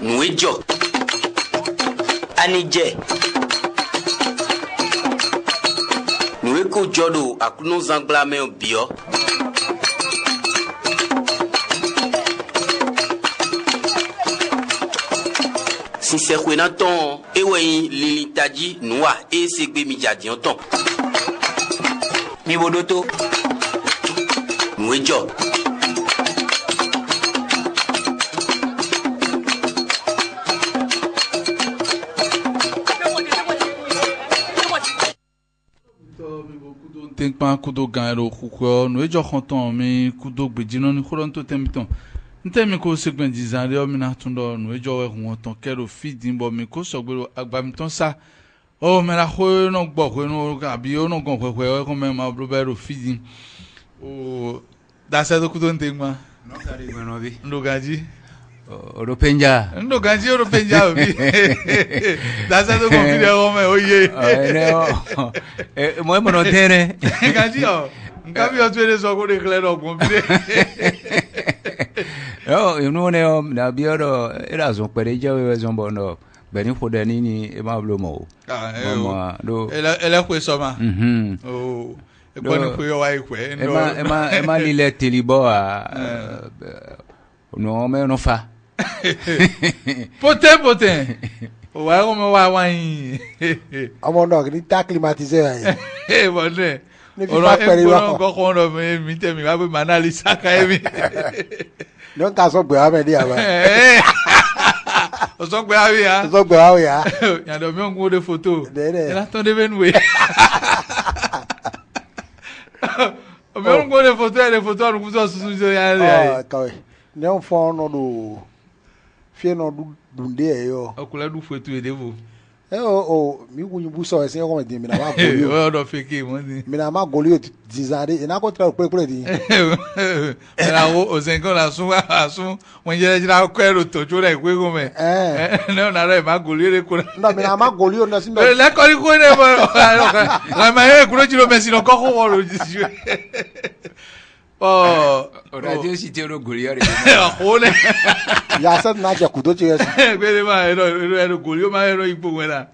Nuejo Anije Nueko Jodo Akuno Zanglame Bio Sincèrement, ton ewe lilitaji noa et segbe mijadi en ton. Mi bodoto. Nuejo. Think pa kudo gairo kuko nuejo konton mi kudo gbejino ni koronto temiton. Ntemi ko segben dizare o mi na tundo nuejo we won ton kero feeding bo mi ko sogbero agbamiton sa o me la ko no gbo ko no abi o no gon ko ko me ma brobero feeding o da se do kudo ntegma no kari gno bi ndogaji Europenja ndogaji Europenja bi da se do kon video o me oye mo no tere gaji o nkabi o twere so ko de claro ogun bi yo no ne na bioro era zo pere jawe zo bono beni fodani ni e ma blo mo mama do ele ko so ma oh e ko ni ko yo wa ikwe ndo e ma lile tilibo a no me no fa poten o wa ko me wa yin ọmọ náà kì í tá climatiser aí eh bonne ne fi fa pere wa ko ro mi temi wa be manali saka emi non ka so gbe ame dia ba o so gbe awi ya so gbe awi ya ya do mi on go de photo Dede. ela ton de benwe o mi on go de photo on ku so susu so ya ah kawe ne on fo no do fie no du dunde e yo okula du photo e devo mi kunyu bu so ese ko me na ma goli o do fake mo ni mi na ma goli o dizare e na ko tra pere di era o zengo la sun won je jira ko ero tojo re gwe go me no na re ma goli re ko no mi na ma goli o na si le ko ri ko ne mo la ma e kuro jiro me si no ko ko wo ro ji oh radio si te ro goli are o ne ya sa na je kudo che gbere ma ero goli o ma ero ipo wera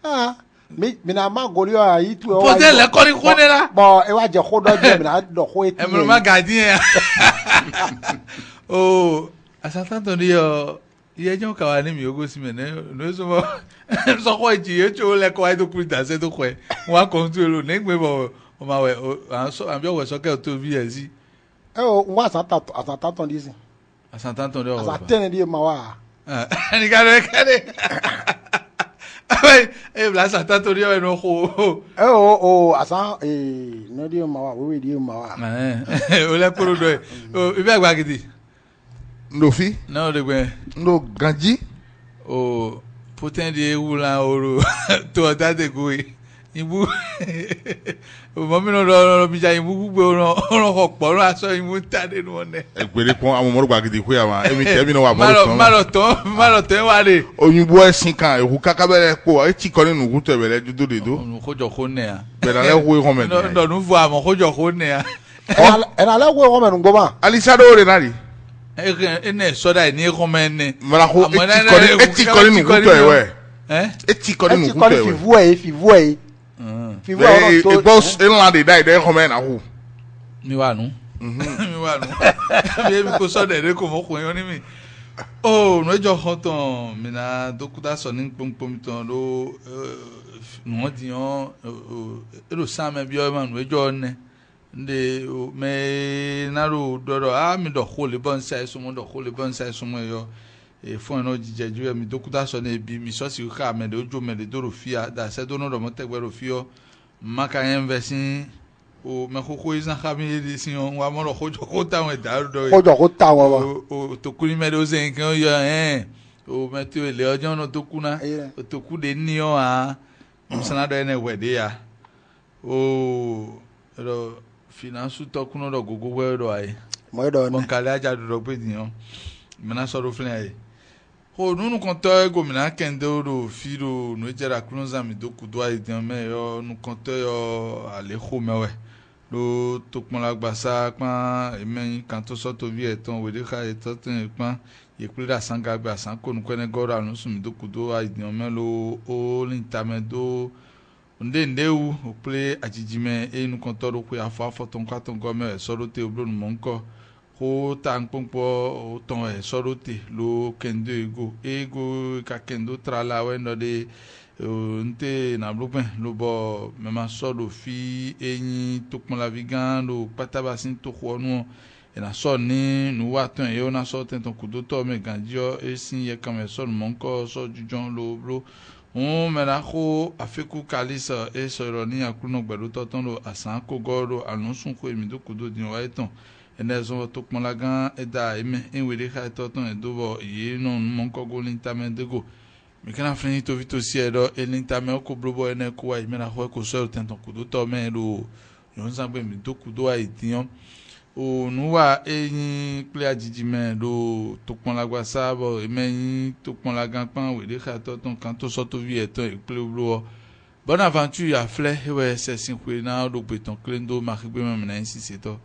ah mi na ma goli o ayi tu o po te le ko ri ko ne la bo e wa je ko do je mi na do ko e ti e mo ma gardien oh asantanto ni yo iye jo ka wa ni mi ogo si me ne no so mo so ko ji e cho le ko ai to kuri da se to ko e wa ko tu lo ne gbe bo o ma we so am bio we so ke to bi e si o nwa asantanto di si asantanto de o asantene di ma wa ni ka re e bla asantanto di o no ko asan no di ma wa we di ma wa o le kuro do o ibe agba gidi Ndofi no de gbe ndo ganji o poten di ewula oro to ta de go ibu o mo mi no ro bi ja ibu gbe oro ko po ro aso ibu ta de no ne egbere kon àwọn mo gba gidi ku ya ma emi te mi no wa malo to wa re oyinbo esin kan ehu kakabere po e ti ko ninu ku to bele judo de do onu ko jo ko ne a bele le hu ko me no nu fu amo ko jo ko ne a era le wo me ngo ba alisado re nari ene soda ni ko men ne mara ko e ti ko ninu ku to ewe e ti ko ninu ku to ewe fi voi fi voi e boss inland dey dey ko me na hu mi wa nu mi wa nu mi ko soda re ko mo ko yon ni mi oh no jo hoton mi na dokuta so ni pompom ton do no di on ero same bi o ma no jo ne nde me naro doro mi do khole bon sai so mo do khole bon sai so mo yo e fun no jijeju mi dokuta so na bi mi so si ka me de ojo me de doro fia da se do no do mo tegbero fio maka investing o me koko izan kami di sin wa mo ro kojo ko ta won da do kojo ko ta won o to kuri me do zen kan yo o me ti le ojo no to kuna o to ku de ni o a msana do ene wede ya o ro finance to kuno do gogo we do ai mo do bon kale aja do pe diyan me na so ro flen ai o nunu kan to ego mi na kende ro firo no jera kunza mi do ku do ai diyan me yo nu kan to yo ale kho mewe lo tokpon la gbasa kpan emen kanto soto vi eton wede ka etoten kpan yekple da sanga gbasa ko nu kwene gora no sumi do kudo aidion melo o lintame do ndewu okple ajijime enu kontoro ku afafo ton kwaton gome sorote oblo nu monko ko tan pompo o ton sorote lo kendo ego ka kendo trala we no de nte na blopen lo bo mema sodo fi enyi tokpon la vigan lo pataba sin to khonu ena so ni nu waton e ona so ten ton kudo to me ganjo esin ye kame so monko so jujon lo blo mena ko afeku kalisa e so ni akuno gbelu toton lo asan ko goro anunsun ko emi do kudo din wa eton ene zo tokpon la gan eda eme enwere ka toton e do bo ye no monko go lintamendego me kana freni to vito si edo elintame ko blobo ene ko wa imena ho ko so tenton kudo to me lo yon sangbe mi do kudo ai tiyan o nuwa eyin ple ajijime lo tokpon la gba sabo emeyin tokpon la gan pan we de ka toton kan to so to vi eton e ple blo bonne aventure a fle we se sin kwe na do beton klendo ma khigbe me na insisi to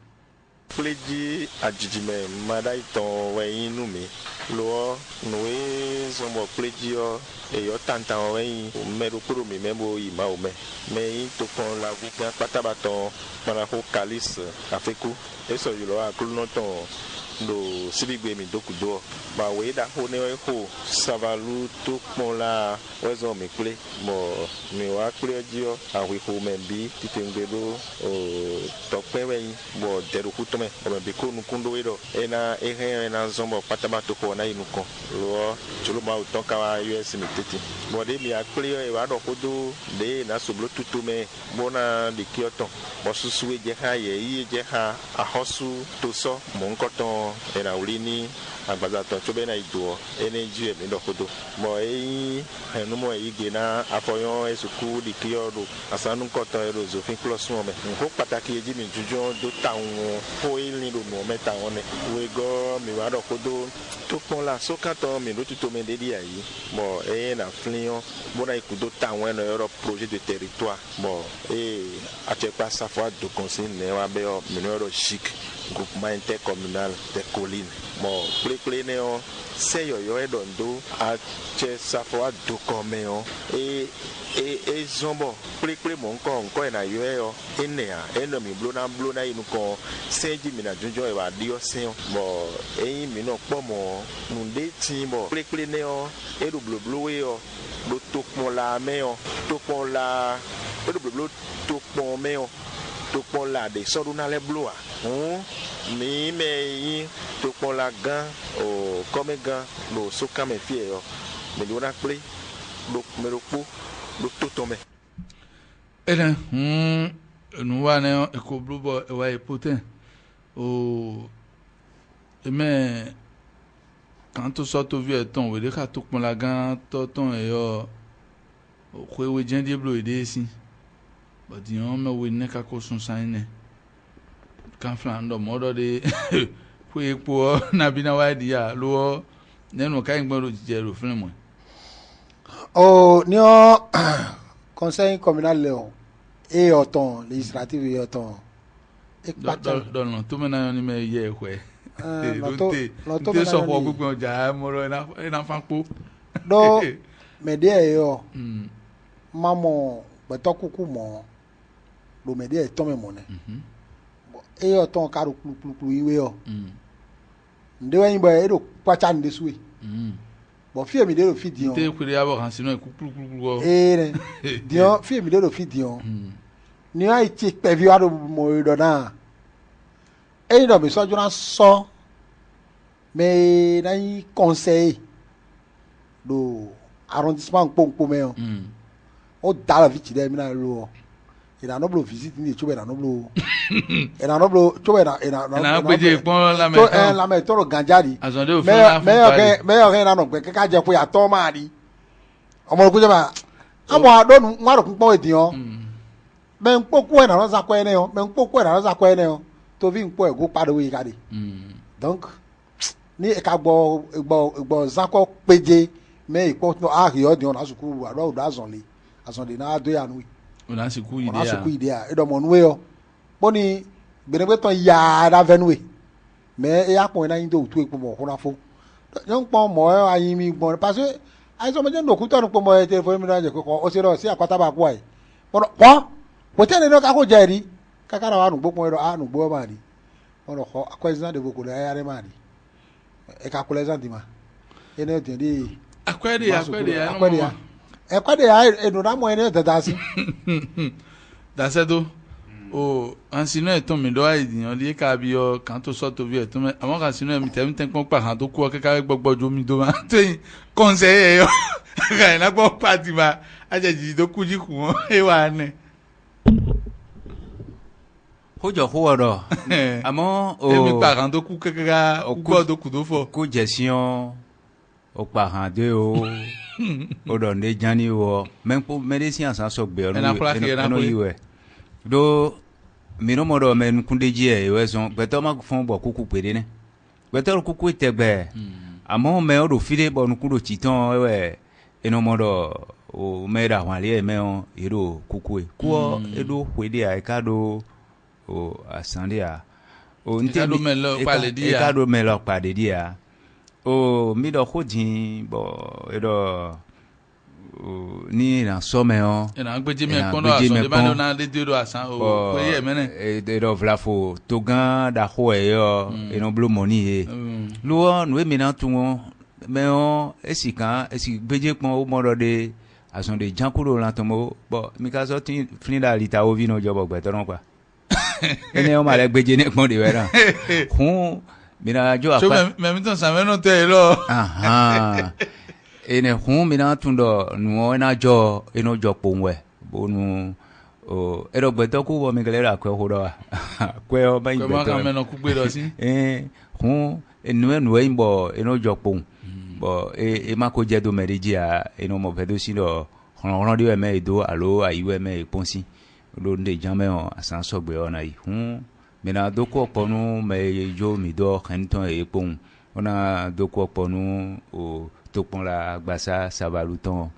pleji ajijime madai ton we inu mi lo noe sombo pleji o e yo tanta o we me do kuro mi membo ima o me to kon la gugan patabaton para ko kalis afeku eso yulo akuluno ton do sibigbe mi dokudo ba we da ho ne ho savalu to pon la wezo mi ple mo mi wa ple jio a wi ho me bi titengbedo o tope we bo deru kuto me o me bi ko nu kundo we do ena ena zombo pataba to ko na inu ko lo chulo ma o ton ka US mi titi bo de mi a ple e wa do kodo de na soblo tutu me bona de kioton bo susu we je ha ye je ha a hosu to so mo nkoton ena ulini agbaza to chobe na ido energy mi do kodo mo enu mo ige na afoyon esuku di kiodo asanu koton ero zofin plus mo me nko pataki eji mi jujo do tawon ho ilin do mo meta won we go mi wa do kodo to pon la sokaton mi do tuto me dedi ayi mo na flion bona ikudo tawon no euro projet de territoire mo achepa safwa do conseil ne wa be o mi no chic groupement intercommunal de collines mo ple ne o se yo edondo a che safo a do come o e zombo ple mo nko na yo e o enea eno mi blona inu ko seji mi na junjo e wa dio sen mo mi no po mo nde tin mo ple ne o e do bloblo e o do tokpon la me o tokpon la e do bloblo tokpon me o tokpon la de soruna le bloa mi me to pon la gan o comme gan lo soka me fie yo me do na ple do me ro po do to to me ene nu wa ne e ko blubo e wa poten o me quand so to vie ton we de ka to pon la gan to ton e yo o kwe we jen di blo ide si ba di on me we ne ka ko sun san ne kan flando modo de fue po na bina wa dia lo nenu ka ngboro jero fun mo o ni o conseil communal leon e oton législatif e oton e pata don to me na ni me ye kwe lo to so po gbogbo ja mo ro na fan po do me de yo mamo beto kuku mo do me de to me mo ne e oton karu plu iwe o nde wen bo e do kwacha nde suwe bo fie mi de do fi dion te kwere abo kan sinu e plu o dion fie mi de do fi dion ni ai ti pe vi wa do mo do na e do mi so jura so me na yi conseil do arrondissement pongpo me o da la vite de mi na lo il a noblo visite ni chobe na noblo il a noblo chobe na peje pon la me to ganjari me yo na no pe ka je ko ya to ma ri omo ku je ba amo adonu nwa ro pon edion me npoku e na ro za ko ene o me npoku e na ro za ko ene o to vi npo e go pado wi ka de donc ni e ka gbo za ko peje me ipo no a ri odion na sukuru ado azonle na ado ya nu ona siku idea edo mo nuwe yo boni benegbe ton ya da venue mais e apon na yin do tu epo mo kuna fo yon pon mo ayin mi gbon parce que ai so mo je no ku to po mo telephone mi na je ko o se ro si akwata ba ku ai po te ne no ka ko je ri kakara wa nu gbopon ro anu gbo ma ri won ko acquisition de beaucoup de ayare ma ri e ka collection di ma ene te di akwede ya enu na mo ene dada si dasedo o ansino eton mi do aidiyan li ka bi o kan to so to bi eton me àwọn kan sino mi tem ten pon pa kan to ku o keka gbogbojo mi do ma tin conseil yo ka ina gbo party ma ajeji do kuji ku won e wa ne hojo hooro àmọ́ o emi pa kan to ku keka o gbo do ku do fo ko gestion o pa han de o o do ne jani o même pour médecin sans so gbe no yiwe do mino modo men kundeji e weson beto ma fon bo kuku pere ne beto kuku tegbe àmọ́ me o do file bo nu kudo titan we eno modo o mera wale me on ero kuku e ko edo hwede a ka do o asande a o nte do melo pale dia ka do melo pale dia o mi do hodin bo edo ni na some o ina gbeje me kono aso de ba na de do asan o ko ye mene e do vlafo to gan da ho e yo eno blo money e lo no e mi na tun o me o esika gbeje pon o mo do de asan de jankuro lan to mo bo mi ka so tin flinda lita o vi no jobo gbe to ron pa ene o ma le gbeje ni pon de we ran hun mi na jo apa so me mi ton sa me no te lo ene hun mi na tun do nu na jo eno jo ponwe bonu o ero gbeto ku bo mi gelera kwe ho do kwe o ba gbeto ko ma ka me no ku gbe do si hun enu imbo eno jo pon bo e ma ko je do meriji a eno mo vedo si do ron de me do alo ayiwe me ponsi do nde jame o asan so gbe ona yi hun mi na do ko ponu me jo mi do kenton e pon ona do ko ponu o to pon la gbasa sabaluton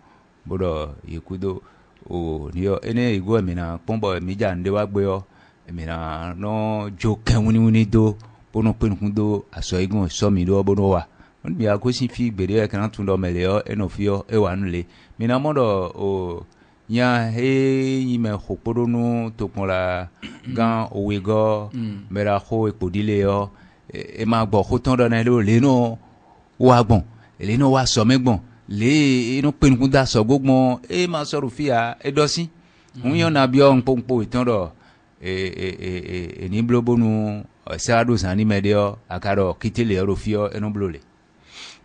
bodo yekudo o ni o ene igo mi na ponbo mi ja nde wa gbe o mi na no jo kenwuni do bono penkun do aso igun so mi do bono wa on mi akosi fi gbere e kan tun do mele o eno fi o e wa nle mi na modo o nya he yime hoporo nu to pon la gan owego mera ho epodile o e ma gbo ho ton do na le no wa gbon ele no wa so megbon le inu penkun da so gogbon e ma so rufia e dosin un yon na bi o npompo itan do ni blobonu sado sani medio akaro kitele rufio enu blole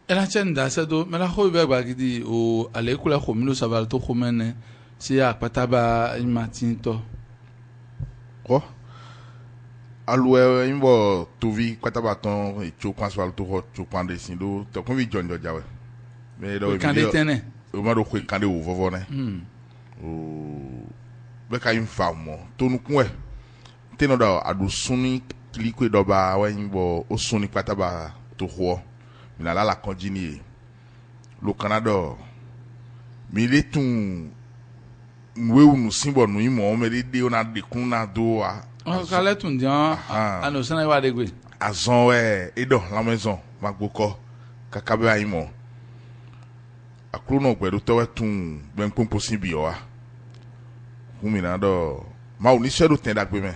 ela chenda sado mela ho be gba gidi o ale kula ko mi lo saval to ko mene si apata ba imatin to ko alwe imbo tuvi kwataba ton icho kwanswal to ho cho kwande sindo to kun vi jonjo jawe me do kande tene o ma do ko kande o vovo ne o be ka infa mo to nu kun e teno da adu suni klikwe do ba wa imbo o suni kwataba to ho mi la la konjini lo Canada mi le tun nwe unu simbo nu imo me de ona de kun na do a o kale tun jan ano sana wa de gbe azon we edo la maison magboko kakabe ayimo akuru no gbedo to wetun ben pompo sibi o wa fun mi na do ma oni sedo ten dagbe me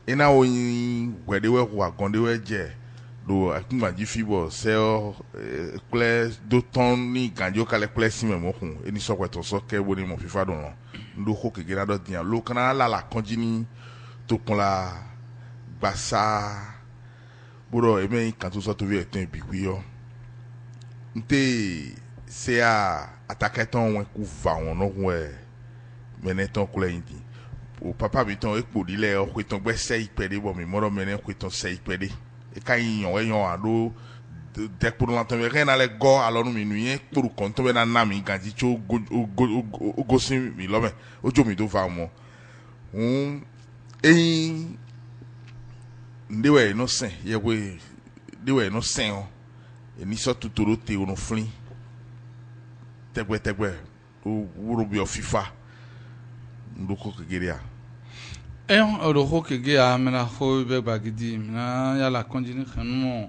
ina oyin gwede we wa gonde we je do akunma ji fibo se o kle do ton ni ganjo kale kle si me mo kun eni so kweto so ke wo ni mo fifa do no ndo ko ke gina do dian lo kana la konjini to pon la gbasa boro eme kan to so to vi etan biwi yo nte se a ataketon won ku va won no we meneton kule indi o papa bi ton epo dile o kweton gbe se ipede bo mi moro menen kweton se ipede e ka yon ado de pour l'entendre rien à l'ego alors nous minuit pour compte na nami ganji cho gosi mi lo me ojo mi do fa mo ndewe no sen ye we dewe no sen o eni so tuturo te ono flin tegbe o wuro bi o fifa ndoko kegeria Oroho kege a mena ho be bagidi na ya la konjini khanu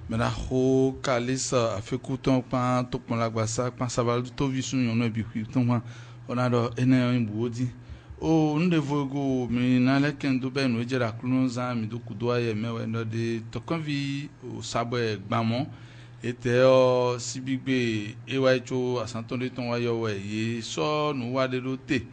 mena ho kalisa afekuton pa to pon la gbasa pa sabalu to visun yon no bi ton ma ona do ene imbuodi o nde vogo mi na le kendo be no jera kluno za mi do kudo aye mewe no de to konvi o sabo egbamo ete o sibigbe ewacho asantonde ton wayo we ye so no wade do te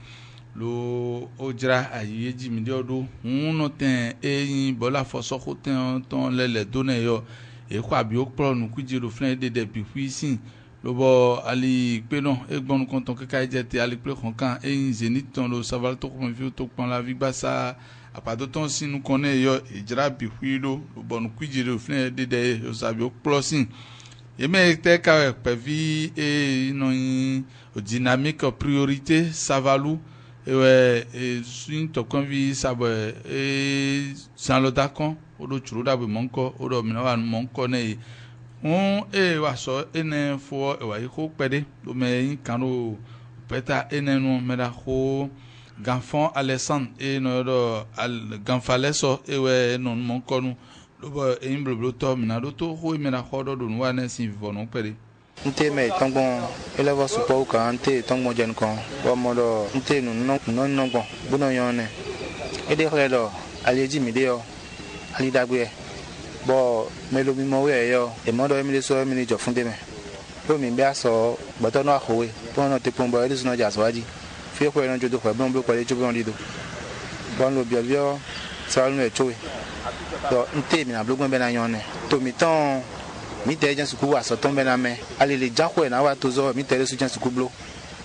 lo ojra ayi ji mi de odo no ten eyin bola foso ko ten ton lele done yo e kwa bi o pro nu kujiro flen de bi fisin lo bo ali pe no egbon kon ton keka jete ali pe kan eyin zenit ton lo saval to ko fi to pon la vigbasa apado ton sinu kon yo ejra bi filo lo bo nu kujiro flen de yo sabi o pro sin e me te ka pe vi e no o dynamique priorité savalu e suin to konvi sabo e san lo dakon o do churu da be monko o do mina wa monko ne e wa so ene fo e wa ko pede do me kanu peta ene no me da ho ganfon alessandre e no do al ganfaleso e we non monko no do bo e imblo to mina do to ho me da ho do no wa ne sin vivo no pede nte me tongbon eleva supo ka nte tongbon jen kon wa modo nte non bon buno yone ede khledo aleji mi de yo ali dagbe bo melo mi mo we yo e modo mi le so mi ni jo funde me lo mi bia so boto no ahowe bo no te pombo ede no ja swaji fi ko no jodo ko bon bo ko le jobo ndido bon lo bio sa lu e chowe do nte mi na blogun be na yone to mi ton mi te jan suku wa so tombe na me ali le jan ko na wa to zo mi te su jan suku blo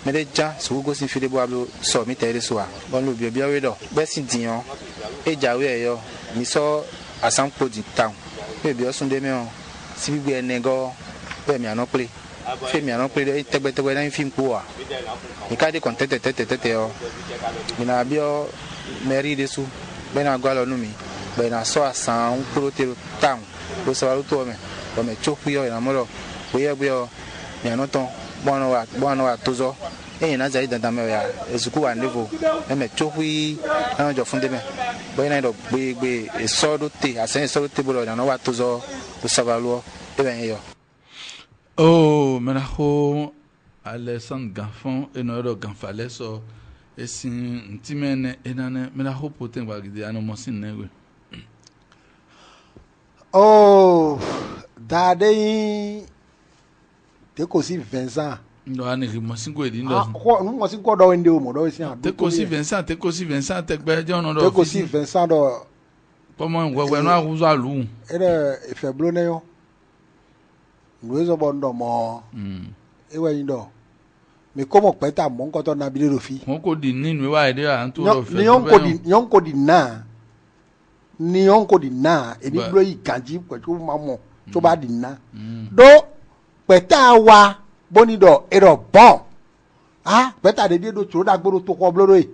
me de jan suku go sin fi de bo ablo so mi te so wa bon lo bio we do be sin diyan e jawe yo mi so asan ko di town be bio sun de me o si bi ene go be mi ano ple fe mi ano ple de tegbe na film ko wa mi ka de tete o mi na bio meri de su be na gwa lo nu mi be na so asan ko te town lo so wa to me o me choku yo na moro we yo mi anoton bono wa tozo e na zai danda me ya ezuku wa level e me choku na jo funde me boy na do gbe e so do te asen so do te bolo na wa tozo o savalo e ben yo oh me na ho alessandre ganfon e no do ganfale so e sin ntimene e na me na ho poten wa gidi ano mo sin newe oh dade te ko si Vincent ndo ani mo singo edi ndo ko no mo si ko do wende o mo do si an te ko si Vincent te gbe je ono do te ko si Vincent do pomo wewe no aguzo alu ere efeblo ne yo nwezo bondo mo ewe ndo mi komo peta mo nko to na bi le fi won ko di ninu wa ide an to do fe ni yon ko di na ni yon ko di na e bi blo yi kanji ko to ma mo to ba di na do peta wa boni do ero bon ah peta de do tro da gboro to ko bloro e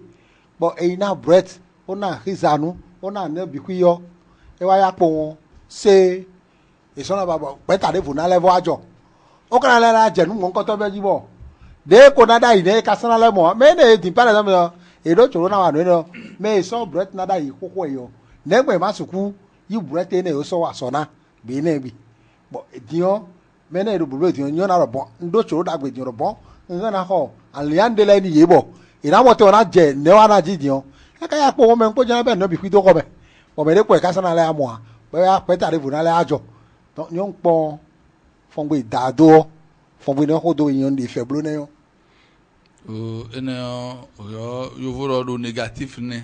bo e na bread ona hizanu ona ne bi kuyo e wa ya po won se e so na baba peta de funa level ajo o kana le la jenu mo nko to be jibo de ko na da ine ka sana le mo me ne di pare so e do tro na wa no me so bread na da yi koko e yo negbe masuku yi bread ne o so wa so na bi ne bi bo edion mene do bulu edion yo na ro bon ndo tro da gbe edion ro bon nga na ho aliande le ni yebo ina mo te ona je ne wa na jidion e ka ya po me nko je be no bi kwido ko be bo me de ko e ka sana le amo a be ya pe ta de vu na le ajo to nyon pon fon gbe dado fon gbe no ho do yin de feblo ne yo ene yo voro do negatif ne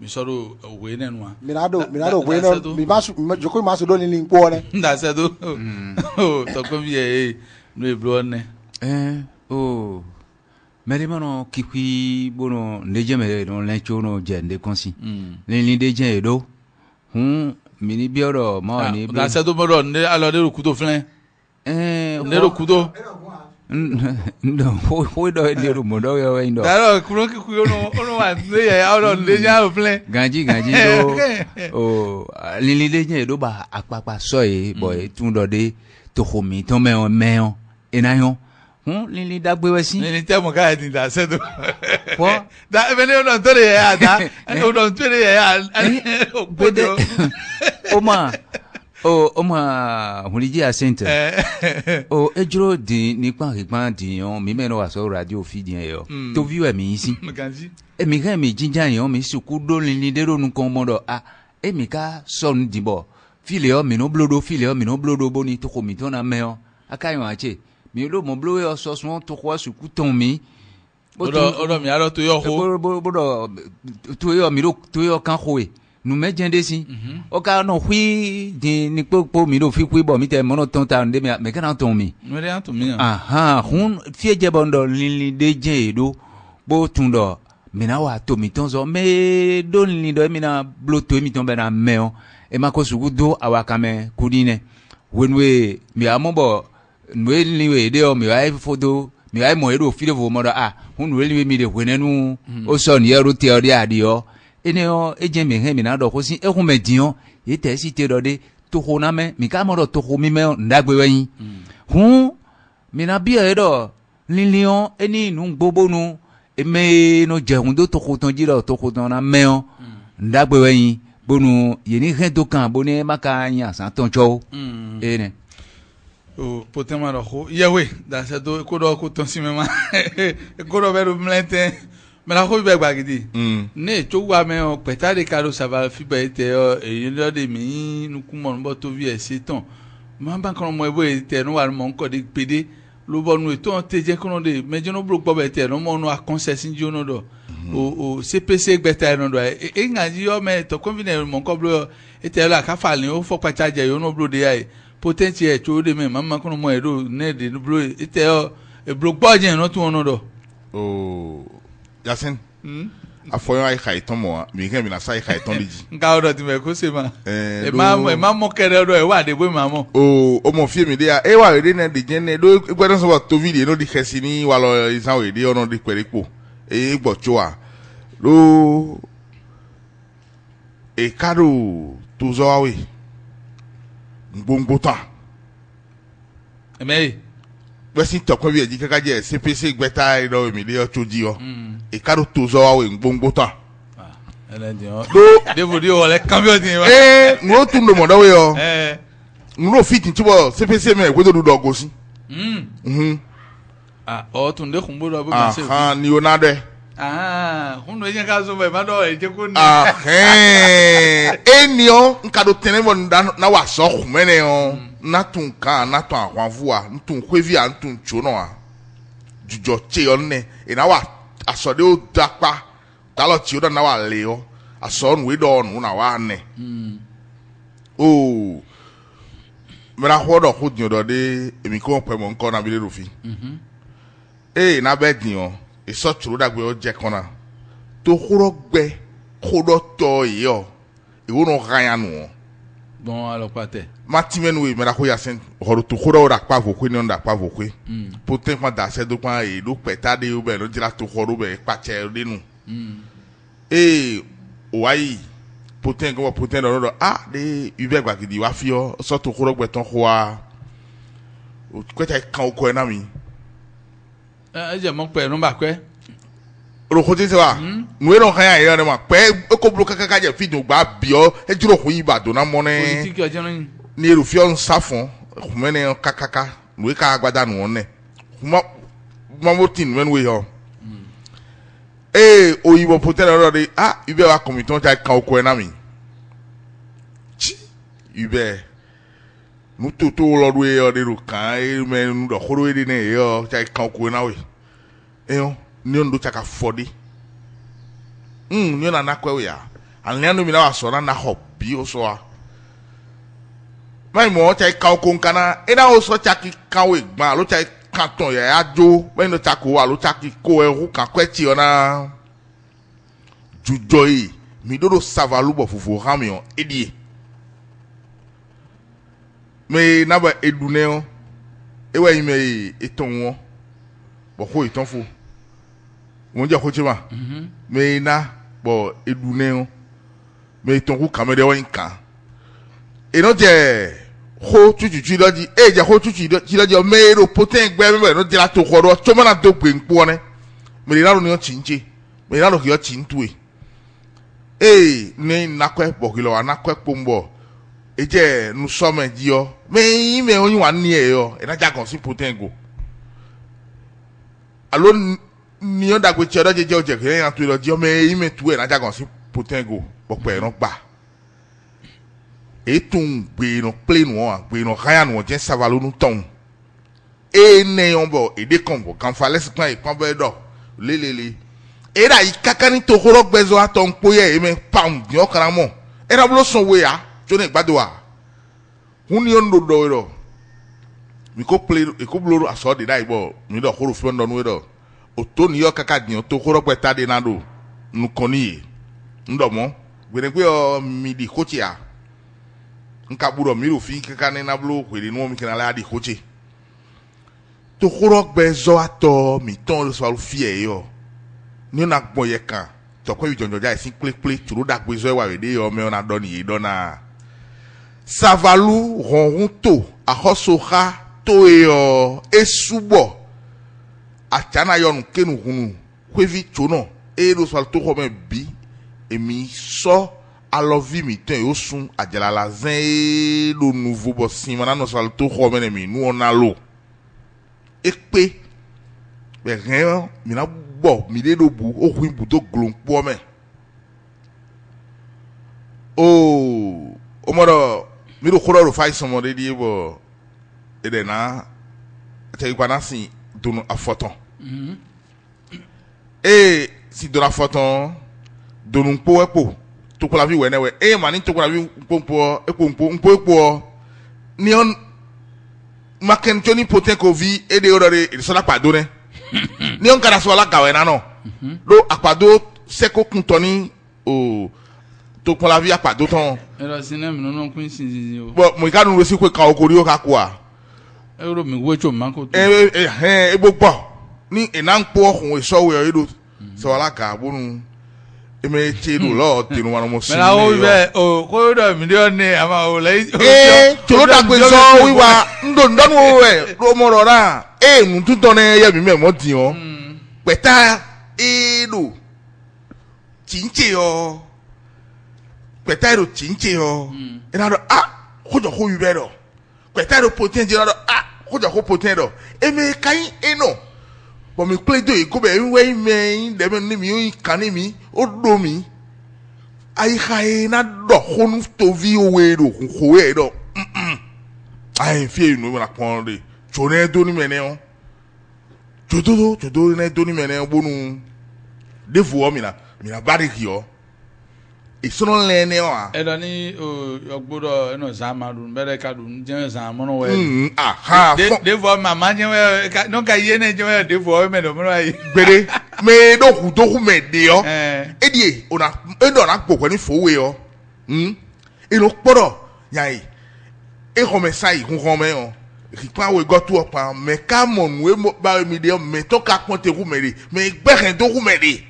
mi soro we ne no mirado we no mi basu joko masu do ni npo ne nda se do to ko vie no e blo ne meri mano kikwi bono ndeje me no lencho no jende konsi lin deje do mini bioro ma ni nda se do mo do ne alo de rukudo flen ne rukudo no ho do e de mo do yo ndo daro kuro ki kuyo no wa ne ya alo de ja flen ganji do lin deje do ba apapa so e boy tun do de to homi to me enayon lili dagbe wesi ni tẹ mo ka di da se do po da e be ni o don to re ya da o don to re ya bede o ma huliji asente o ejuro di nipa di yon mi me no wa so radio fi di yo to view mi isi e mi kan mi jinja yon mi suku do lili de ro nu kon mo do e mi ka so nu di bo file o mi no blodo boni to ko mi to na me o aka yon ache mi lo mo blowe o so so to ko suku ton mi odo mi aro to yo ho bodo to yo mi lo to yo kan khoe nu me jende si o ka no hui di ni po mi lo fi ku bo mi te mo no ton ta nde me kana ton mi me re an to mi hun fie je bondo lili de je do bo tun do mi na wa to mi ton so me do lili do mi na blo to mi ton be na me o e ma ko suku do awakame kudine wenwe mi amobo nwe liwe de o mi wa fodo mi wa mo ero fi de vo mo do hun we liwe mi de wenenu o so ni ero te ori adio ene o eje mi he mi na do ko si e hun me dion e te si te do de to ho na me mi ka mo do to ho mi me ndagbe wen hun mi na bi e do lilion eni nu gbogbo nu e me no je hun do to ho ton ji do to ho ton na me o ndagbe wen bonu yeni hen to kan boni maka nya san ton cho ene o potema ro ho yewe da se do ko do ko ton si me ma ko do beru mlete me la ho be gbagidi ne to wa me o peta de karo ça va fi be te o e lo de mi nu ku mo bo to vi e se ton ma ba kan mo e bo e te no wa mo nko de pede lo bo nu e ton te je ko no de me je no bro gbo be te no mo no a concession jo no do o CPC gbeta no do e ngaji yo me to convenient mo ko bro e te la ka fa ni o fo pa charge yo no bro de ai potential e to de me mama ko mo e do ne de bro e te o e bro gbo je no to no do o yasin afoyo ai khaiton mo mi ke mi na sai khaiton liji nka o do ti me ko se ma e ma mo kere do e wa de bo ma mo o mo fie mi de e wa re ne de je ne do gbedon so to video no di khesi ni wa lo isan we de ono di peripo e gbocho a lo e karo to zo awe ngbongbo ta eme wesin tokon bi eji kaka je CPC gbeta iro mi le otoji o e karo to zo awe ngbongbo ta ele di o devo di o le cambio di wa ngo tun do mo dawe o ngo fit ntibo CPC me gbedo do dogosi o tun de khumbo do ba se ni onade hundo yen ka so be ma do e je ko ni enio nkado tenebo na wa so khumene o na tun kan na tun ahwanfua ntun kwevi a ntun chono a jujo che onne e na wa asode o dapa dalo ti o na wa le o aso nu we do nu na wa ne o mera hodo ho din do de emi ko pe mo nko na bi le rofi na be din o iso churu dagbe o je kona to khoro gbe khodo to yo iwo no gayanu bon alors pate matimen we mera ko yasen horo to khoro ra pa vokwe ni onda pa vokwe poten kwa da se do pa e do peta de o be no dira to khoro be pa che de nu wai poten ko poten do de ube gbagidi wa fi o so to khoro gbe ton ko wa o kweta kan ko na mi je mo pe no ba kwe ro ko ti se wa nwe no kan ya ne ma pe ko blo kaka je fi do gba bi o e juro ko Ìbàdàn na mo ne politique o je no ni ero fi on safon khumene kakaka nwe ka agbada nu ne khuma mo tin men we yo oyibo poten ro de ube wa komiton ta kan ko na mi ube nuto to lo we o de ro kan me nu do khoro de ne yo ta kan ko na we yo ni ndo ta ka fodi ni na na kwa we ya anle mi na wa so na ho bi o so a mai mo ta kan ko kana e na o so ta ki kan we gba lo ta kan ton ya ajo me no ta ko wa lo ta ki ko e hu kan kweti ona jujoyi mi dodo savalu bo fufu hamion edie me na ba edune o ewa yi me eton won bo ko iton fo won je ko chima me na bo edune o me iton ku kamere won kan e no je ho tutu doji eja ho tutu doji mero poten gbe me no dira to koro to mana to pe npo ne me ra ni o chinche me ra ki o chintue ni nakwe bokilo anakwe pombo eje nu so me ji o me oyun wa ni e yo e na jagon si poten go alo ni o dagbe che doji je o je ke yan tu doji o me tu e na jagon si poten go popo e no gba etun gbe no play no gbe no haya no je savalo no ton ne yombo ede kombo kan fa les plan e kan be do lelele era ikaka ni to horo gbezo aton poye e me pound ni okara mo era blo son we ya jo ne gbado wa huni on do do mi ko play e ko blo aso de dai bo mi do horo flo ndo no do o to ni okaka din to horo gbe ta de na do nu koni ndo mo gbe gbe o mi di kochi ya nka buro mi ro fi kaka ni na blo kwere no mi kana la di kochi to horo gbezo ato mi ton lo so fi e yo ni na gbon ye kan to ko ijonjo ja isin ple turu da gbezo e wa we de yo me ona do ni do na savalu ronrun to ahosoha to e o esubo achana yo nkenu hunu kwevi chono e lo so to ko me bi emi so alovi mi ten yo sun ajalala zen lo nouveau bo simana no so to ko me mi nu ona lo ekpe be ren mi na bo mi de do bu o hu bu to glonpo me o modo mi do khoro ro fai somo de di bo e de na te ikwana si donu afoton si donu afoton donu npo epo to ko la vi wenewe ma ni to ko la vi npo ni on maken joni poten ko vi e de orore e so la pado ne ni on kara so la gawe na no lo apado seko kuntoni o to ko la vi apado ton era sinem no no kun sin o bo mo ka nu ro si ko kan okori o ka ku a euro mi wecho man ko to e gbogbo ni ena npo ohun so we edo so la ka bonu e me che do lo tinu wa mo sin na o be o ko do million ni ama o le toro da gbe so wiwa ndo ndonu we ro mo ro ra nu tuto ne ye mi me mo di o peta do chinche o peta do chinche o ina do hojo ho yu be do peta do poten je do hojo ho poten do e me kai eno bo mi play do e go be we me de me ni mi o kan ni mi o do mi ai khai na do honu to vi o we do ko we do ai fi nu na pon de chone do ni me ne o chodo ne do ni me ne bonu defu o mi na bari ki o isono le ne o edo ni ogbodo eno zamaru bere ka du je zamaru we defu mama je we no ka ye ne je we defu me do mo ai gbere me do ku me de o edie ona edo na gbo ni fowe o ino poro yai e ho me sai hun me o ripa we go tu opa me ka mon we mo ba mi de me to ka ponte ku me de me gbere do ku me de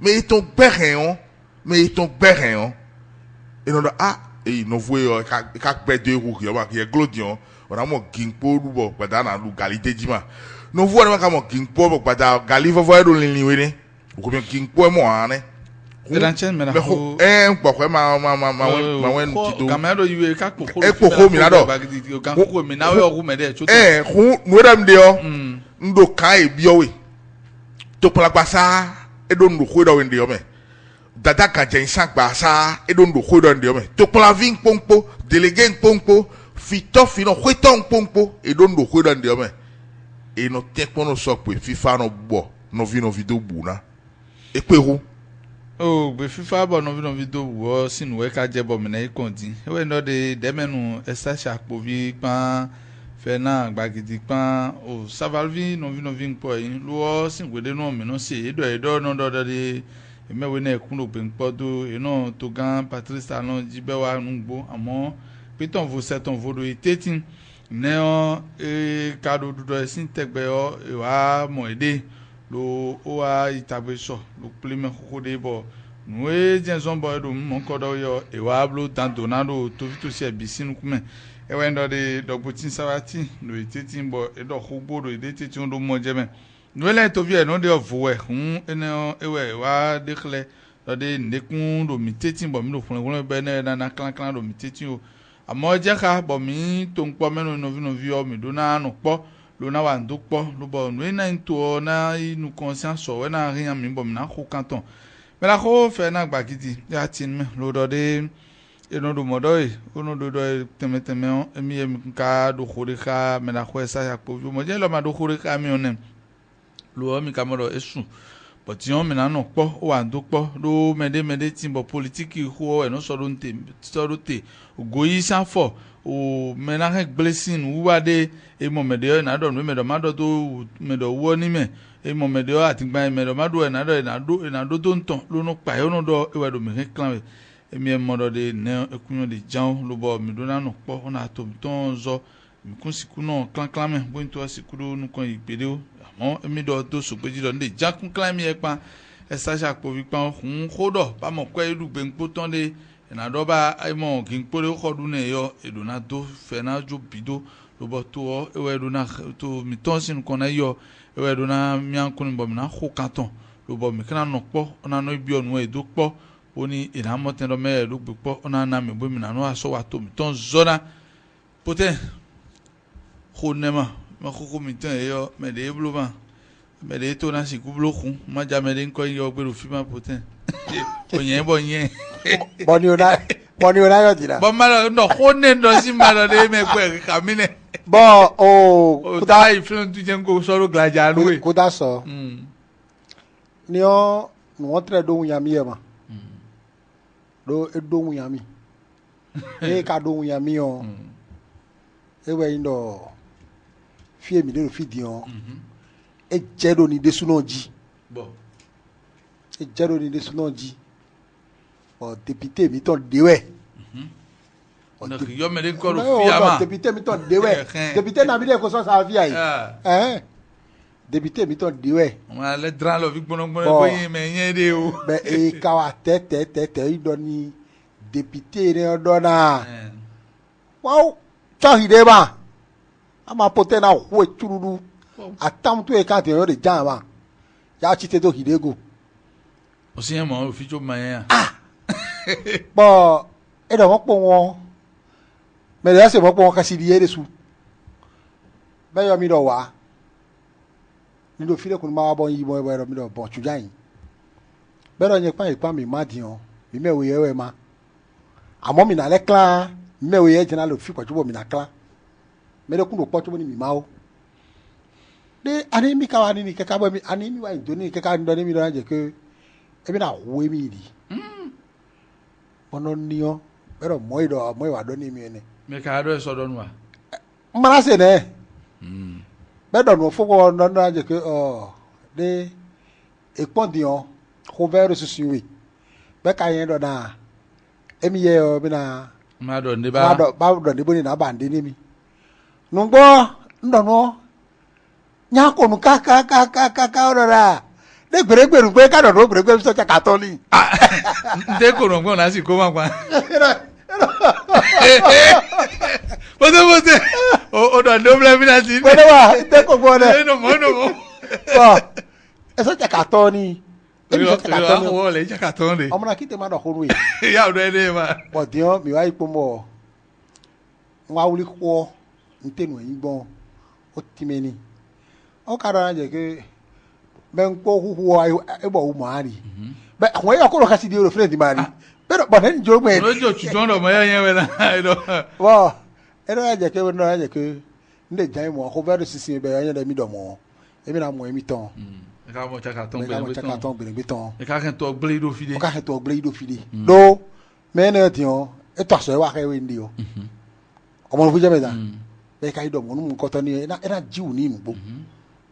me to gbere o me ton gbere on e no no voe o ka gbe de ku ki o ma ki e glodion ora mo gimpo rubo pada na lu gali dejima no voe na ka mo gimpo pada gali voe do lin we ni o ko gimpo mo ane Eranchen me na ho npo ko ma wen ti do kamero yu ka kokoro mi na do kan kokoro mi na we o ku me de choto hu no dem de o ndo kan e bi o we to plagba e do ndo ko do we de o me dada ka jen sagba sa e do ndo ko do de o me to pla vin pompo délégué pompo fito fino hweton pompo e do ndo ko do de o me e no te ko no so pe fifa no bo no vi no video bu na e pe hu be fifa bo no video wo sinu we ka je bo me na ikondi e we no de demenu esa shapo vi pan fe na gbagidi pan o savalvi no vi npo yin lo sin gwede no me no se edo no do de emewe na ekun ope npodo eno to gan Patrice Talon jibe wa nugbo amo piton vo seton vo do 13 ne o kado do esin tegbe o wa mo ede lo o wa itagbe so lo pleme koko de bo nwe jenson boy do mo kodo yo e wa blo dan donado to se bisinu kume ewe ndo de dogbutin sabati no eteti mbo edo khugbo do eteti ndo mo jeme no le to vie no de ovuwe ene ewe wa dekle do de nekun do miteti mbo mi do fun be na klan do miteti o amo je ka bo mi to npo menu no vi o mi do na no po lo na wa ndo po lo bo no na nto na inu conscience o we na rin mi bo mi na ko kanton me la ko fe na gbagidi ya tin me lo do de eno do modoi ono do temeteme emi ka do khurika me na khwesa ya ko mo je lo ma do khurika mi onem lo mi ka mo do esu but yon me na no po o wa ndo po do mede timbo politique ho e no so do te goyi san fo o me na blessing wa de e mo mede na do me do ma do me do wo ni me e mo mede ati gba me do ma do na do to nton lo no pa yo no do e wa do me clan emi emodo de ne ekunyo de jan lo bo mi do na no po na to ton zo mi kun siku no clan me bo nto siku do nu kon ipede o amo emi do to so peji do de jan kun clan mi e pa e sa sha po vi pa hun khodo ba mo ko iru gbe npo ton de na do ba ai mo kin pore khodu ne yo e do na do fe na jo bido lo bo to e we do na to mi ton sin kon na yo e we do na mi an kun bo mi na kho kanton lo bo mi kana no po na no bi onu e do po oni ina moten do me lu gbo ona na me bo mi na no aso wa to mi ton zona pote khonema ma khoko mi tan yo me de blu ba me de to na si ku blu khun ma ja me de nko yo gbe ru fi ma pote bo yen boni ona yo dira bo ma no khone ndo si ma do de me gbe kamine bo o kuda ifun tu jen ko so ro glaja lu e kuda so ni o no tre do nyami e ma do edo yami e ka do yami o e we ndo fie mi de fi di o e jedo ni de suno ji bo e jedo ni de suno ji o député mi ton dewe on yo me de ko ro fi ama député mi ton dewe député na bi de ko so sa fi ai député mi ton dewe on a le dran lo vi gbono boyin me yen de o be e ka wa tete ido ni député ne do na wow cha hide ba ama pote na ho chururu atam to e ka te yo de jan ba ya chi te to hide go o si mo o fi jo ma yan bo e do mo po won me de se mo po won ka si di ere su be yo mi do wa ni do fi le kun ma bo yi bo mi do bo chujan be do yen pa mi ma di on mi me wo ye we ma amo mi na le clan mi me wo ye jena lo fi po chubo mi na clan me de kun do po chubo ni mi ma o de ani mi ka wa ni ke ka bo mi ani mi wa ndo ni ke ka ndo ni mi do je ke e bi na wo mi di ono ni o pero mo wa do ni mi ne me ka do so do nu wa mara se ne be do no fo ko ndo na je ke de e pon di on ko vero su siwi be ka yen do na emi ye o bi na ma do ndi ba do ndi bo ni na ba ndi ni mi no gbo ndo no nya ko nu ka o ra de gbere pe ka do gbere so ka to ni de ko no gbo na si ko ma pa bote o do ndo bla mi na si pe wa de ko gbo ne no mo eso ka to ni wo le ja ka to ni ọmọ na kite ma do honu e ya do ene ma bo dio mi wa ipo mo nwa wuli ko ntenu yin gbon o timeni o ka do na je ke be nko huhu e bo wo mari be won yo ko ro ka si di ro friend mari pero bo ne njo me no jo chujon do mo yen we na do wo e do je ke no je ke nde jan mo ko vero sisi be yan de mi do mo e mi na mo mi ton e ka mo chaka ton gbere beton e ka kan to gble do fide o ka to gble do fide do me ne ti o e to so e wa ka we ndi o omo fu je me da be ka ido mo nu nko to ni na jiu ni mu bo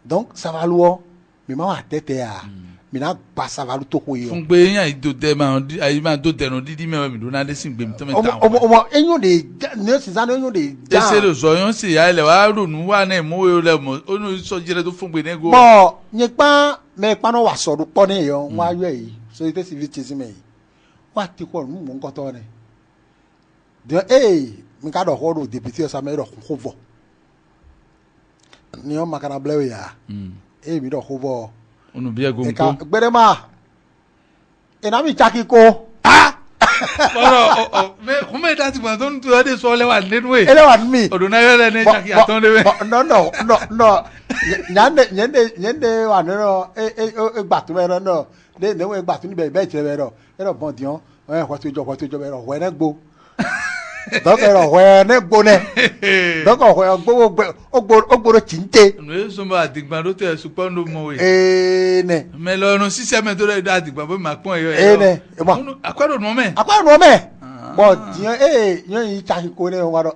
donc ça va lo mi ma wa tete a mi na gba ça va lo to ko yo fun gbe yan ido de ma ayi ma do de no didi me mi do na de sin gbe mi to me ta omo enyo de ne si za enyo de ja ese lo so yon si ya ile wa ronu wa na mo we le mo onu so jire to fun gbe ne go bo yepa me pa no wa so do po ni yo wa yo yi so ite si vi chezi me wa ti ko nu mo nko to ne de mi ka do ho do député sa me do ho vo ni o makana blewe ya e mi do ho vo onu bi ego e ka nko gbere ma e na mi chaki ko oro me kuma da ti gba don tu ade so le wa nínú e ele wa mi odo na yo le ne jaki aton de no nyande wa no e gba to me no de we gba to ni be tire ro e ro bon dion e ko to jo be ro we na gbo donc e ro we na gbo ne donc o gbo ogbo chinte no so ma digba do te supo no mo we ne me lo no system to le da digba bo ma pon yo ne e mo akwaro no me bon dion yan yi chaki ko ne wa do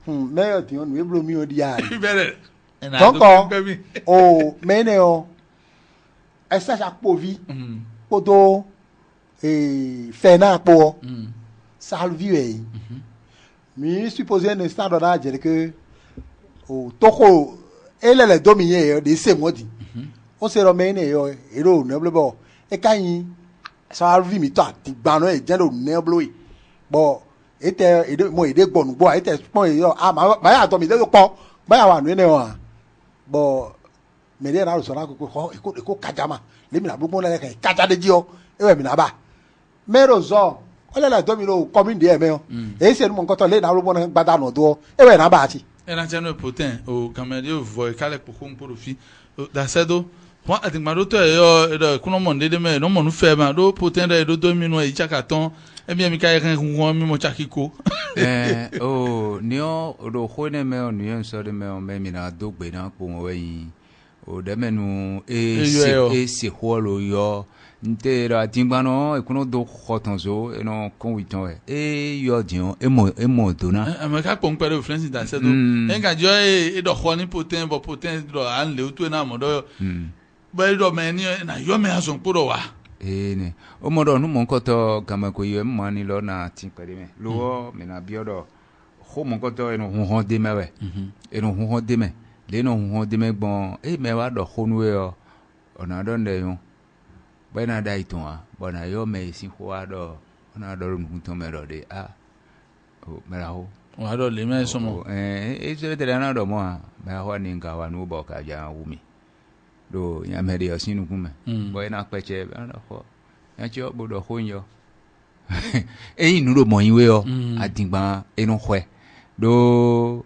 me yo dion we blo mi o di ya bere donc mene o esa ja povi podo fena po salvi e mi supposé un instant dans dire que o toko ele le dominer de se modi o se ro mene yo ero ne blobo e kayin salvi mi to ati gba no e je lo ne blo e bo ete mo ede gbonu bo ete pon yo ma ya to mi de po ba ya wa nu ne wa bo mede na so na ko kajama le mi na gbogbo le kan kaja de ji o e we mi na ba mero zo o le la do mi lo coming de me o e se mo nkan to le na gbogbo na gbada no do e we na ba ti e na tenu poten o kamedi o vo kale poko mporofi da sedo wa atigmaro to yo do kuno monde de me no mo nu fe ma do poten da do mi no e chakaton e mi ka yen hu mi mo chakiko o nio ro khone me o nio so de me o me mi na do gbe na po we yin o de menu e se ho lo yo nte ra tingba no e kuno do khoton zo e no kon witon e yo dion e mo do na me ka pon pere influence da se do en ka jo e do kho ni poten do an le tu na mo do ba do me ni na yo me ason poro wa ne o mo do nu mo ko to kama ko yo mo ni lo na tin pere me lo me na bi odo ho mo ko to e no ho de me we e no ho de me le no ho de me gbon e me wa do ho nu e o ona do nde yo ba na dai ton a bo na yo me si ho wa do ona do nu ton me do de o me la ho wa do le me so mo e se de na do mo a ba ho ni nga wa nu bo ka ja wu mi do ya me de sinu kume bo na peche ba na ho ya chi o bo do ho yo e inu ro mo yin we o adigba enu hwe do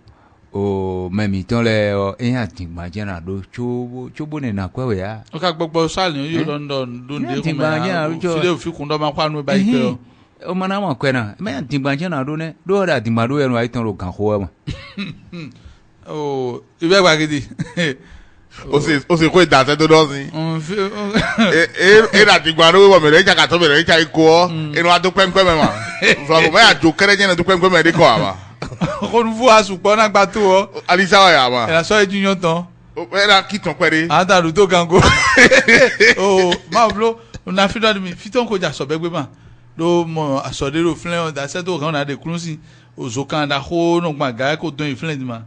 o memi ton le o e adigba je na do chobo ne na kwe ya o ka gbogbo sali yo London do de ko me fide fi kun do ma kwa nu ba ipe o mana mo kwe na me adigba je na do ne do da adigba do enu ai ton ro kan ho ma o ibe gba gidi o se ko da se do do sin e da ti gba no wo me re ja ka to me re ja iko enu adu penpe me ma so mo ya jo kere je na du penpe me de ko ama ko nu fu asupo na gba to o alisa wa ya ma e la so ejiyan tan o e na kiton pere ada ru to gango o ma blo na fi do mi fi ton ko ja so be gbe ma do mo asodero flen da se to kan na de krunsin ozo kan da ho no gba ga ko don influence ma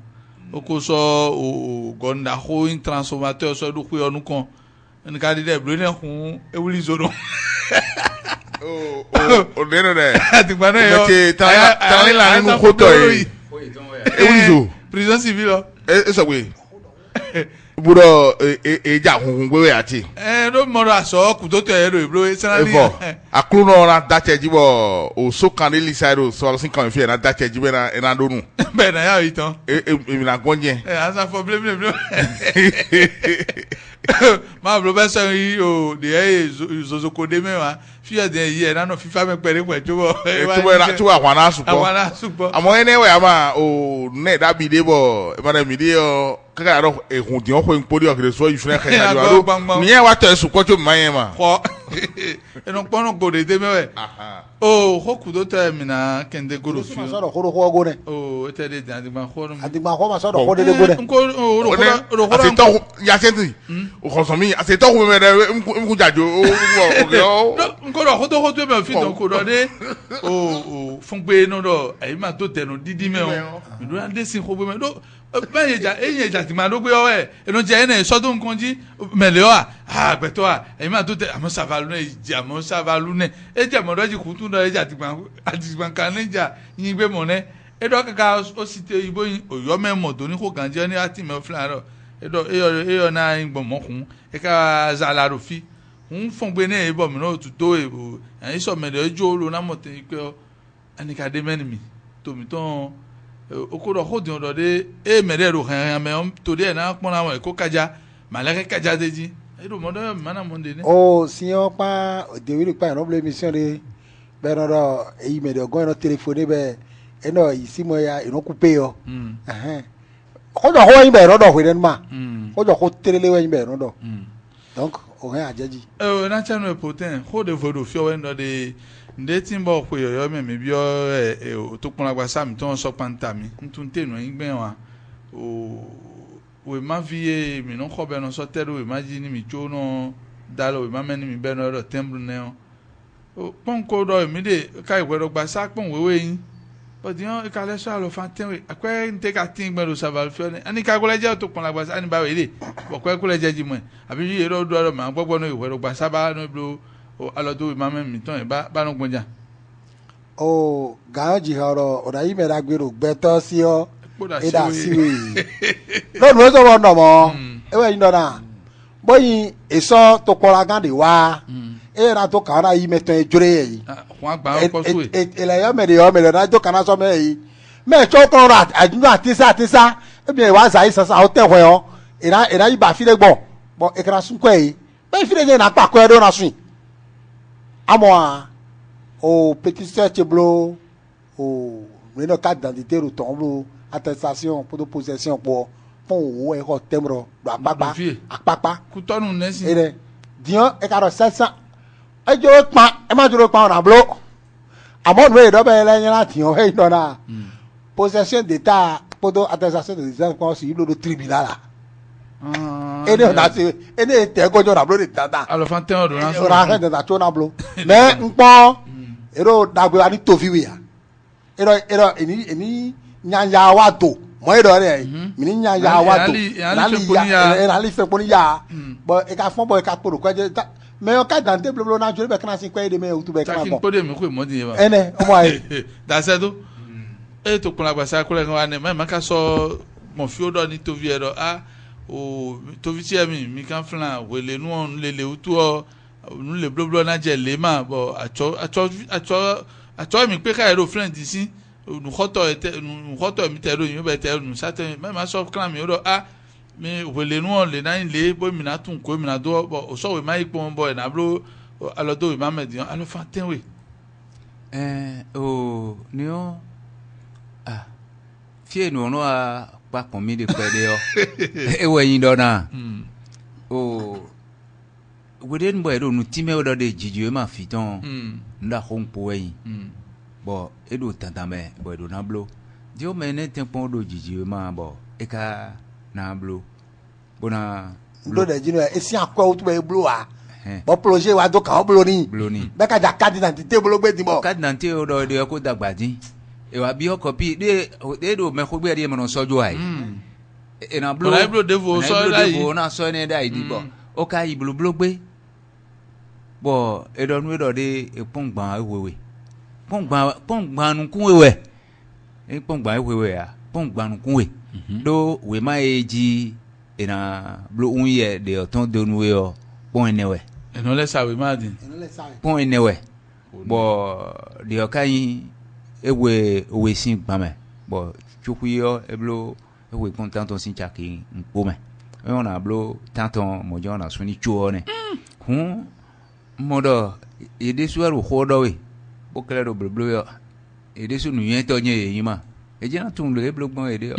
oko so o gonda ho in transformateur so do ku onu kan en ka de blo ne hun ewuli zoro o de no de ati gba na yo ta la nínú koto e ewuli zo prison civil o e so we buro e ja hun gbe we ati do mo ra so ku to te ero bro e sana ni akuru no na dache jibo o so kan li side o so sin kan fi na dache jibo na do nu be na ya itan mi na gonje asa for blame ma bro be so yi o de zozo ko de mewa fi e de yi na no fifa me pere pe jobo tu wa na supo amo ene we ama o ne da bi de bo e ma mi de o kaka ro ehun di o ko npori o kire so yi fune kan ya do ni e wa to supo to ma yen ma ko eno pono go de mewe o hoku do to mi na kende go ro fi so do ko go ne o ete de dan ma ko adigba ko ma so do ko de go ne nko ro ase to ya senti o ko so mi ase to ko me de mku jajo o nko ro ko to me fi don ko do de o fun pe no do e ma to tenu didi me o mi do ande sin ko me do ba ye ja ti ma do gbe o e eno je ene so do nkan ji mele o agbeto e ma to te amo savalu ne ja mo savalu ne e je mo do ji kun tun do e ja ti gban kan ne ja yin gbe mo ne edo kaka o cité ibo o yo memo to ni ko ganje ni ati me flaro edo eyo na ngbo mokun e ka zalaro fi un fon gbe ne ibo mi no tuto ebo an so me de jo lo na mo te pe ani ka de menimi to mi ton okodo ho di odo de e mere ro han me to de na pon awon ko kaja malake kaja deji edo mo do mana mo de ni o si on pa de wi pa no émission de be no do e me de go no téléphoner be e no isi mo ya e no couper yo ko do ho yin be no do hwe den ma ko do ko tele we yin be no do donc o hen ajeji na chanu e poten ho de vodo fi o we no de nde tí ń bọ̀ pé ọ̀yọ́ mẹ́mí bí tó pọn lágbà sáàmì tó ń sọ pàǹtà mi ń tún tènù ẹ̀yìn gbẹ̀ wá òwe má fi yé mi ní kọ́ bẹ́ẹ̀ náà sọ tẹ́lẹ̀ òwe má jí ní mi tó náà dálọ̀ òwe má mẹ́ni mi bẹ́ẹ̀ náà ọ̀rọ̀ tẹ́ḿbù náà pọ́ǹkó dọ̀ èmi dè ká ìwé dọ̀gba sá pọ̀n wéwé yín bọ̀dì yẹn ìkàlẹ̀ sọ àlọ́ fa tẹ́wé àpẹ́ ń tẹ́ ká tí ń gbẹ̀rù sàbàlùfẹ́ ni ẹni ká kúlẹ̀ tó pọn lágbà sá ní báwé lè bọ̀kọ́ kúlẹ̀ jẹ́ jí mọ́ ẹ̀ àbí yíyẹ lọ́dọ̀ ọ̀rọ̀ mà gbọ́gbọ́ náà ìwé dọ̀gba sábà náà bí alọdo we mame mi ton ba no gbonja o ga ji horo o da yi me da gbero gbeto si o e da siwe lo no so no mo e we yin na boyin eso to kola gan de wa e ra to kan yi me ton e jore yi won gba o po suwe e le yo me na to kan so me yi me cho kon ra ajunu atisa e bi wa za isa sa o te ho yo e ra yi ba fi le gbo bo e kra sun ko yi be fi le na pa ko e do na sun amoa au petit search blo au le carte d'identité ou tombe attestation pour de possession pour o e ko tembro do apapa ku tonu nesi ere dion e ka ro 700 e jo pa e ma juro pa na blo amon we do be le yin lati o e do na possession d'état pour de attestation de résidence ko si blo do tribunal la ene na se ene te go jo na blo de tata alo fan ten do na so ra he da cho na blo me npo ero dagbe ani tofiwe ya ero eni nyanya wa do mo ero re mi ni nyanya wa do ali fe poni ya bo e ka fon bo e ka poro ko je me o ka dante blo na jore be kana sin ko e de me o tu be kana bo ko de mi ko mo di ba ene o mo ai da se do e to kun agba sa ko le kan wa ne me ka so mo fi odo ni tofi ero o tofi ti mi kan flan wele nu on lele utu o nu le bloblo na je le ma bo acho mi pe ka ero friend si nu khoto mi te ro yin be te nu satan me ma so clan mi ro mi wele nu on le na ile bo mi na tun ko mi na do bo o so we ma ipo bo na blo alodo we ma median alo fa ten we o ni o fie nu no a pa pon mi de pe de o e we yin do na o weden boy do nu time o do de jiju ma fiton nda hon po yin bo e do tantame boy do na blo di o me ne tempo do jiju ma bo e ka na blo bona do de jinu e si akwa o tu be blo a bo projet wa do ka o blo ni be ka ja card d'identité blo gbe din bo card d'identité o do de ko dagba din e wa bi o copy de do me ko gbe de mo no sojo ai e na blo devo so dai na so ne dai di bo o ka yi blo gbe bo e do nu do de e pongban wewe pongban nu kun wewe e pongban wewe a pongban nu kun we do we ma eji e na blo un ye de o ton de nu we o pon enewe e no le sa we ma din pon enewe bo de o kan ewe owe sin gba me bo chuku yo e blo ewe content sin chaki npo me e on a blo tanton mo jo na suni chuo ne modo ede suaru hodo we bo klero blo yo ede su nu yen to nye yin ma e je na tun le blo gbon ede yo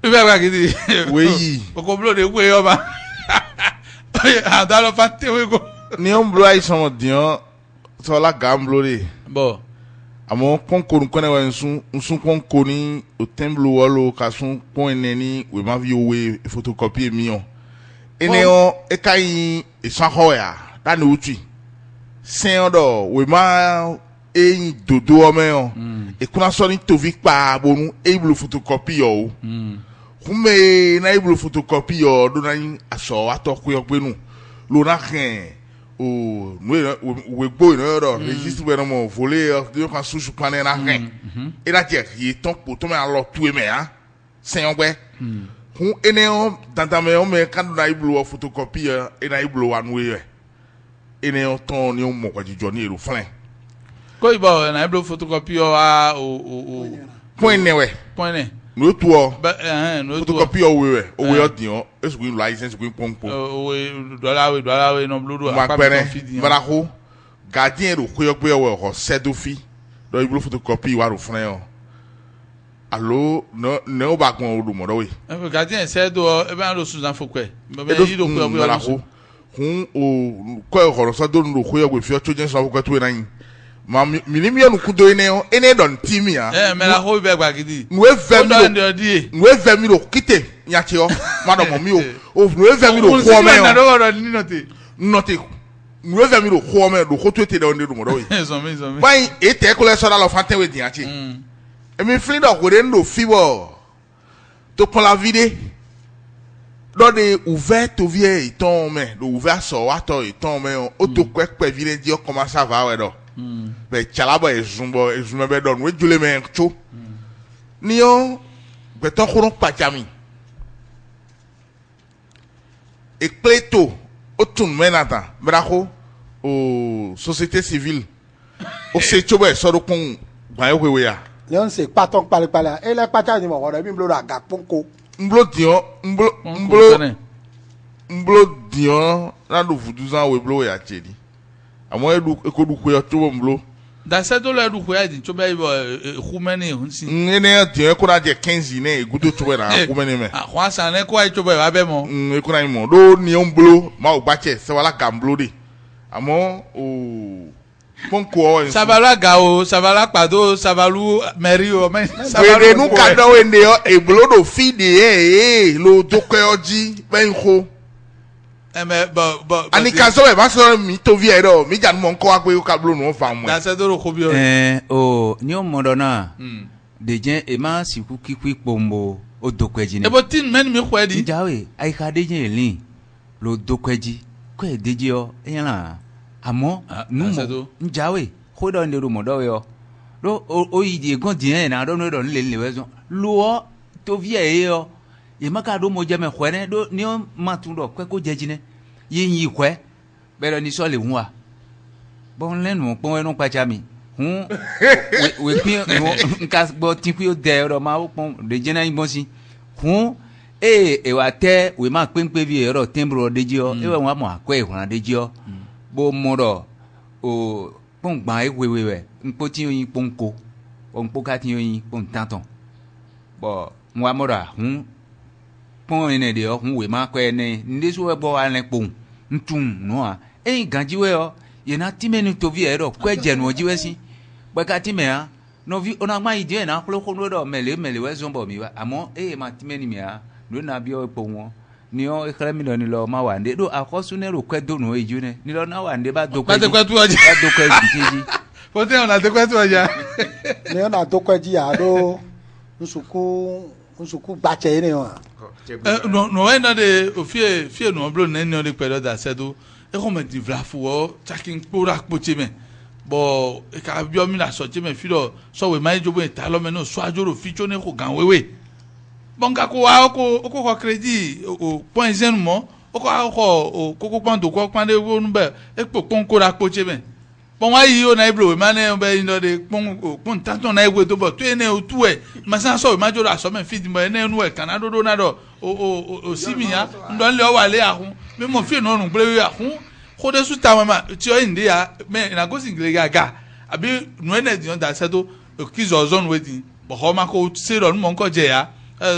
ibe ba gidi we yi ko blo de we yo ba ada lo fa te we go ni on blo ai son dion so la gamblo re bo amo konko nkone wa nsun konko ni o temblo wolo ka sun pon ni we ma vi we photocopy mi on ene o e kai e san hoya ta ni uti sen odo we ma e dodo o me on e kuna so ni tovi pa bonu e blu photocopy o hume na e blu photocopy o do na aso ato ku yo pe nu lo na ken o we go no do registre be no mo voler de kan susu pané na ren e la tie yi ton po to me alo tu e me ha sen gbe hu ene o tantame o me kan na iblo photocopy e na iblo anu e ene o ton ni o mo kwa jijo ni ero flan ko ibo na iblo photocopy o point ne we point ne no tu o no tu photocopy o we o dion e su license ku pompo o dollar we no blue ma pere brako gardien ro ko yogbe o ho sedofi do iblo photocopy wa ro flan o allo no ba gbon odu mo do we gardien sedo e ba ro Susan Fokwe be yi do ko brako hun o ko ho ro so do no ko yogbe fi o chojen so Fokwe to na yin ma minimi anu kudo ene don timi ya me la ho be gbagidi nwe vemi ro kite nyache o ma do mo mi o nwe vemi ro ko me o nwe vemi ro ko me do ko to ete do ndu mo do yi so me bai ete ko le so da lo fante we din achi emi free do ko de ndo fibo to pon la vide do de ouvert to vie iton me do ouvert so wa to iton me o to kwekpe vide di o commence à va we do be chalaba ezumbe be don we jule me cho ni o be to khurun pachami e pleto o tun menata brako o société civile o se cho be so do kun gba ewewe ya leon se paton pale e le pacha ni mo ro bi mblo aga ponko mblo dion na do vudu zan we blo ya chedi amo edu ekodu ko yo to mblo da se do le edu ko ya di to be khumeni hunsi ngene die ko na je 15 ne egudo to be na khumeni me ah kwa san ne ko ai to be wa be mo ko na mo do ni mblo ma o gbache se wala gamblo de amo o ponko o sabala gao sabala pado sabalu meri o me sabalu nu ka do we ne o eblo do fide lo to ko oji ben ko ani kaso e ba so mi to vie ero mi jan mo nko agbe ka blo no fa mo da se do ro ko bi o o ni o mo do na de jen e ma siku kiku pombo o dokweji ni e bo tin men mi kwedi jawe ai ka de jen lin lo dokweji ko e deji o eyan amo nu mo njawe ko do nderu mo do yo do o yi de gon dien na do no do le wezo lo to vie e yo e maka do mo je me khwene do ni o ma tun do kwe ko jejine yin yi kwe bero ni so le hun wa bon lenu pon enu pacha mi hun we pin nka gbo tin ku o de ro ma o pon de jena yin bon si hun e wa te we ma penpe bi ero timbro deji o e wa mo akwe hun deji o bo mo ro o pon gba e wewe npo tin yin ponko o npo ka tin yin pon tanton bo mo mo ra hun pon ene de o hun we ma ko ene ndesu we bo ane pon ntum no a e ganjiwe o ye na timenu to vi ero ko jenu ojiwe si gbe ka time a no vi ona ma ide na klo klo do mele we zombo mi wa amo e ma timeni mi a no na bi o po won ni o e kre mi lo ni lo ma wa nde do akosu ne ro kwe do no eju ne ni lo na wa nde ba do kwe tu oja ba do kwe ji po te ona te kwe tu oja ni ona do kwe ji a do nsuku gbache ni o no ena de ofie no blo na ni de pedo da sedo e ko me di vlafu o taking pura poche me bo e ka bi o mi na so che me filo so we mai jobo ta lo me no so ajoro ficho ne ko gan wewe bon ka ko wa ko credit o point zen mo o ko pan do ko pan de wo nu be e po pon ko ra poche me bon wa yi o na ibro we ma ne be no de pon tanton na ewe to bo to ene o tu e ma san so we ma joro aso me feed mo ene nu e kan adodo na do o simi ya ndo le o wa le ahun me mo fi no run ple ahun ko de su ta mama ti o inde ya me na go single ga abi nu ene di on da se to kizo zone wetin bo ho ma ko se ro nu mo nko je ya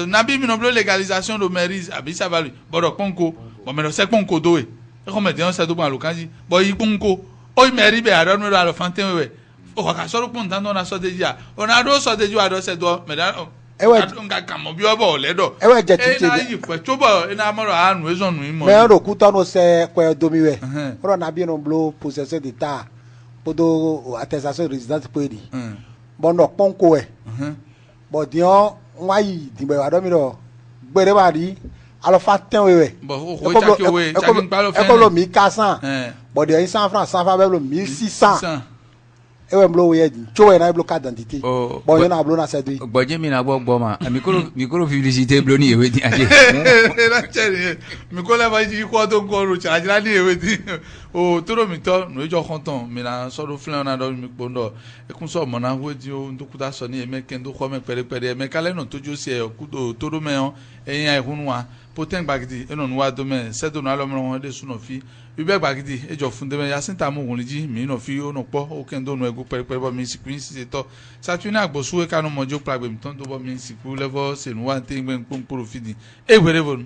na bi mi no blo legalisation do mairies abi sa valu bodo ponko bo me no se ponko do e ko me di on se to ban lo kanji bo yi ponko o meri be aro no lo fanten we o ka so ro pon tan na so deji a ona do so deji a do se do me da ewe nga kamo bi obo le do ewe je tite na yi pe to bo ina moro anu ezonu imo me ro ku to no se kwe domi we ro na bi no blo possesseur d'état podo attestation de résidence pedi bon no ponko we bo dion wa yi dimbe wa do mi ro gbere ba ri alo fa ten we bo o ko chaki we chaki pa lo fe e ko lo mi kasan Bon, de 100 francs, 100 francs, même 1600. 600. Et ouais, m'lo ouais, tu vois, il y a une carte d'identité. Oh, Bon, il y en a un cette vie. Boje mina bo ma. Micro publicité bloni e wedi aje. La chérie, mi ko la ba ji ko to ko ro cha jira ni ewe di. O toro mi to no ejo konton mi na so do flan na do mi pondo. E kun so mo na wo di o ndo kuda so ni e me ken do ko me pere e me kale no tojo si e ku do toro me on e yan e hunu wa. Poten gbagidi e no nuwa do me se do na lo mo de su no fi. Ibe gbagidi ejo funde me yasin ta mo gun ji mi no fi o no po o ken do no egu pere bo mi siku si to. Sa tu na gbo su e kanu mojo plagbe mi ton do bo mi siku level se nuwa te ngbe npon profidi. E were bon.